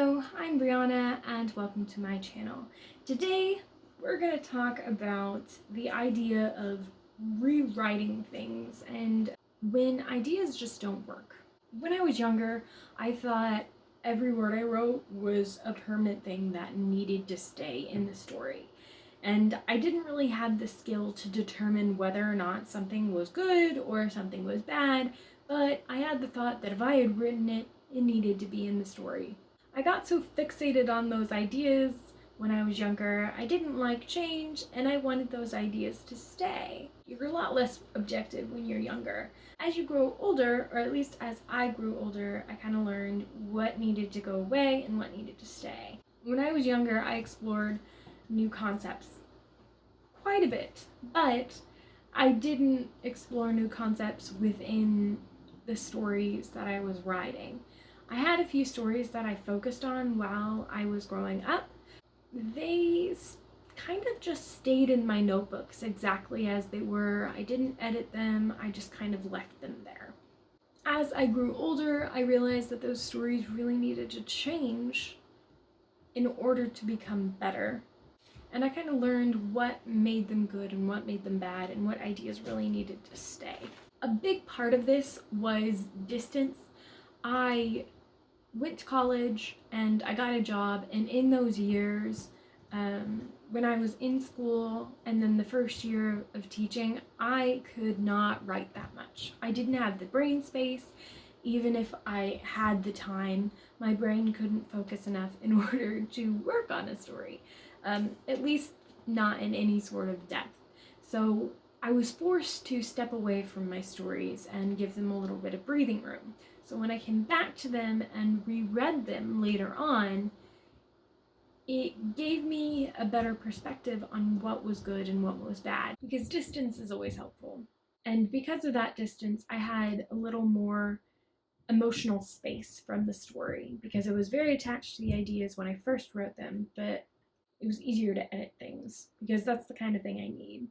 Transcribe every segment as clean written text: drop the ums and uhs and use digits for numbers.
Hello, I'm Brianna and welcome to my channel. Today we're going to talk about the idea of rewriting things and when ideas just don't work. When I was younger, I thought every word I wrote was a permanent thing that needed to stay in the story. And I didn't really have the skill to determine whether or not something was good or something was bad, but I had the thought that if I had written it, it needed to be in the story. I got so fixated on those ideas when I was younger, I didn't like change and I wanted those ideas to stay. You're a lot less objective when you're younger. As you grow older, or at least as I grew older, I kind of learned what needed to go away and what needed to stay. When I was younger, I explored new concepts quite a bit, but I didn't explore new concepts within the stories that I was writing. I had a few stories that I focused on while I was growing up. They kind of just stayed in my notebooks exactly as they were. I didn't edit them, I just kind of left them there. As I grew older, I realized that those stories really needed to change in order to become better. And I kind of learned what made them good and what made them bad and what ideas really needed to stay. A big part of this was distance. I went to college and I got a job, and in those years, when I was in school and then the first year of teaching, I could not write that much. I didn't have the brain space. Even if I had the time, my brain couldn't focus enough in order to work on a story, at least not in any sort of depth. So I was forced to step away from my stories and give them a little bit of breathing room. So when I came back to them and reread them later on, it gave me a better perspective on what was good and what was bad, because distance is always helpful. And because of that distance, I had a little more emotional space from the story, because I was very attached to the ideas when I first wrote them, but it was easier to edit things because that's the kind of thing I need.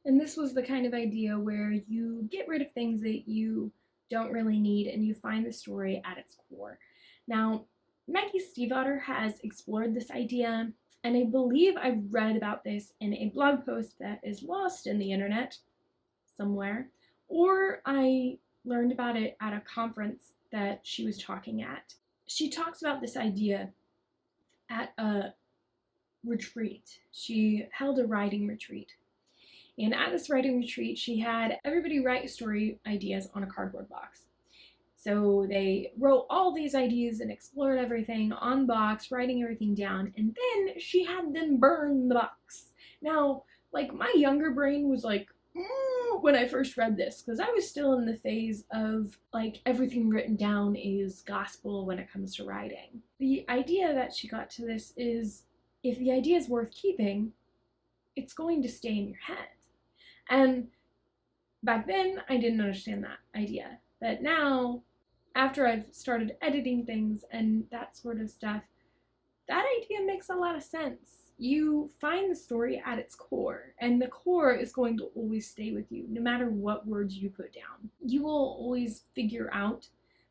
And this was the kind of idea where you get rid of things that you don't really need and you find the story at its core. Now, Maggie Stiefvater has explored this idea, and I believe I've read about this in a blog post that is lost in the internet somewhere, or I learned about it at a conference that she was talking at. She talks about this idea at a retreat. She held a writing retreat. And at this writing retreat, she had everybody write story ideas on a cardboard box. So they wrote all these ideas and explored everything on box, writing everything down, and then she had them burn the box. Now, like, my younger brain was like, when I first read this, because I was still in the phase of, like, everything written down is gospel when it comes to writing. The idea that she got to this is, if the idea is worth keeping, it's going to stay in your head. And back then, I didn't understand that idea. But now, after I've started editing things and that sort of stuff, that idea makes a lot of sense. You find the story at its core, and the core is going to always stay with you, no matter what words you put down. You will always figure out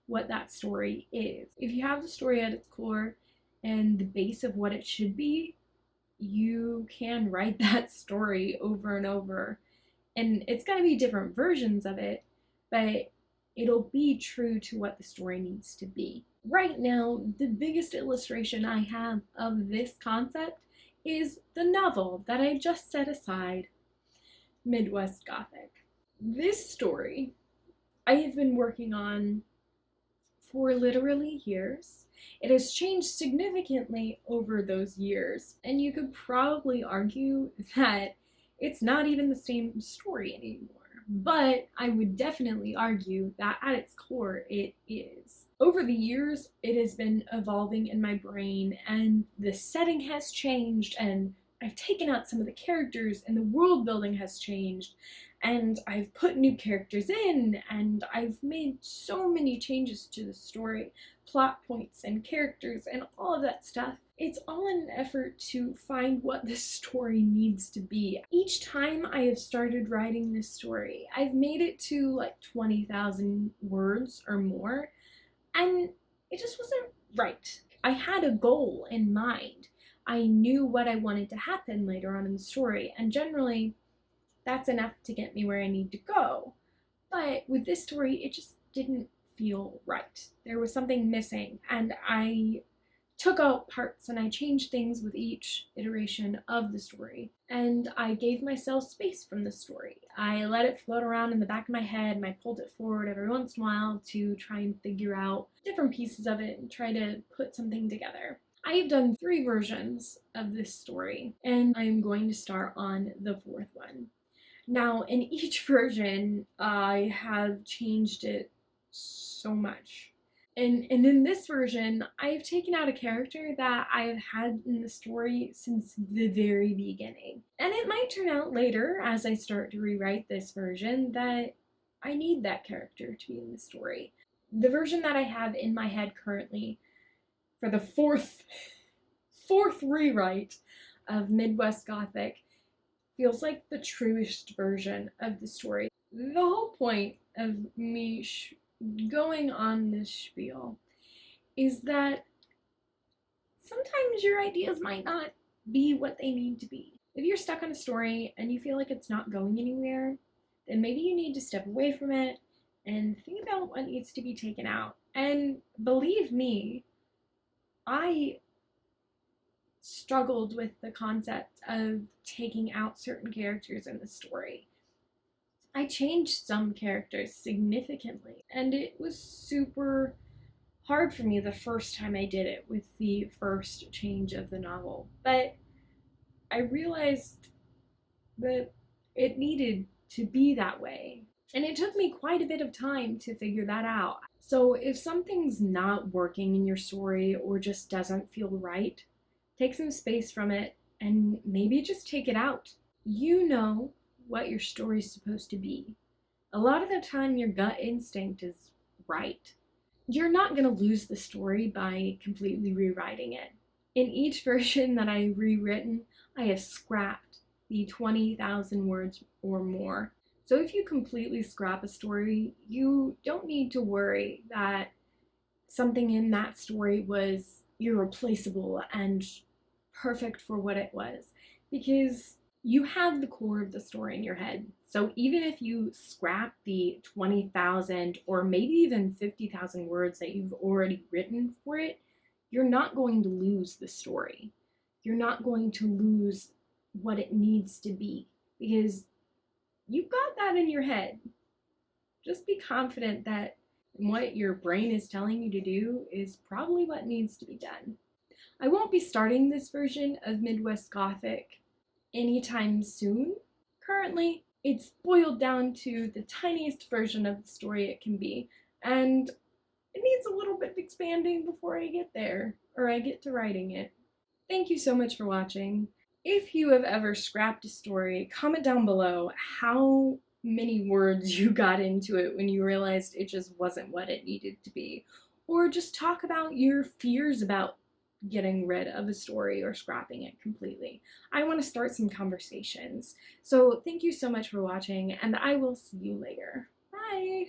what that story is. If you have the story at its core and the base of what it should be, you can write that story over and over. And it's going to be different versions of it, but it'll be true to what the story needs to be. Right now, the biggest illustration I have of this concept is the novel that I just set aside, Midwest Gothic. This story I have been working on for literally years. It has changed significantly over those years, and you could probably argue that it's not even the same story anymore, but I would definitely argue that at its core it is. Over the years, it has been evolving in my brain, and the setting has changed, and I've taken out some of the characters, and the world building has changed, and I've put new characters in, and I've made so many changes to the story, plot points and characters and all of that stuff. It's all in an effort to find what this story needs to be. Each time I have started writing this story, I've made it to like 20,000 words or more, and it just wasn't right. I had a goal in mind. I knew what I wanted to happen later on in the story, and generally that's enough to get me where I need to go. But with this story, it just didn't feel right. There was something missing, and I took out parts and I changed things with each iteration of the story. And I gave myself space from the story. I let it float around in the back of my head and I pulled it forward every once in a while to try and figure out different pieces of it and try to put something together. I have done 3 versions of this story, and I'm going to start on the 4th one. Now, in each version, I have changed it so much. And in this version, I've taken out a character that I have had in the story since the very beginning. And it might turn out later, as I start to rewrite this version, that I need that character to be in the story. The version that I have in my head currently for the fourth rewrite of Midwest Gothic feels like the truest version of the story. The whole point of me going on this spiel is that sometimes your ideas might not be what they need to be. If you're stuck on a story and you feel like it's not going anywhere, then maybe you need to step away from it and think about what needs to be taken out. And believe me, I struggled with the concept of taking out certain characters in the story. I changed some characters significantly, and it was super hard for me the first time I did it with the first change of the novel. But I realized that it needed to be that way. And it took me quite a bit of time to figure that out. So if something's not working in your story or just doesn't feel right, take some space from it and maybe just take it out. You know what your story's supposed to be. A lot of the time, your gut instinct is right. You're not going to lose the story by completely rewriting it. In each version that I've rewritten, I have scrapped the 20,000 words or more. So if you completely scrap a story, you don't need to worry that something in that story was irreplaceable and perfect for what it was, because you have the core of the story in your head. So even if you scrap the 20,000 or maybe even 50,000 words that you've already written for it, you're not going to lose the story. You're not going to lose what it needs to be because you've got that in your head. Just be confident that what your brain is telling you to do is probably what needs to be done. I won't be starting this version of Midwest Gothic anytime soon. Currently, it's boiled down to the tiniest version of the story it can be, and it needs a little bit of expanding before I get there, or I get to writing it. Thank you so much for watching. If you have ever scrapped a story, comment down below how many words you got into it when you realized it just wasn't what it needed to be. Or just talk about your fears about getting rid of a story or scrapping it completely. I want to start some conversations. So thank you so much for watching, and I will see you later. Bye!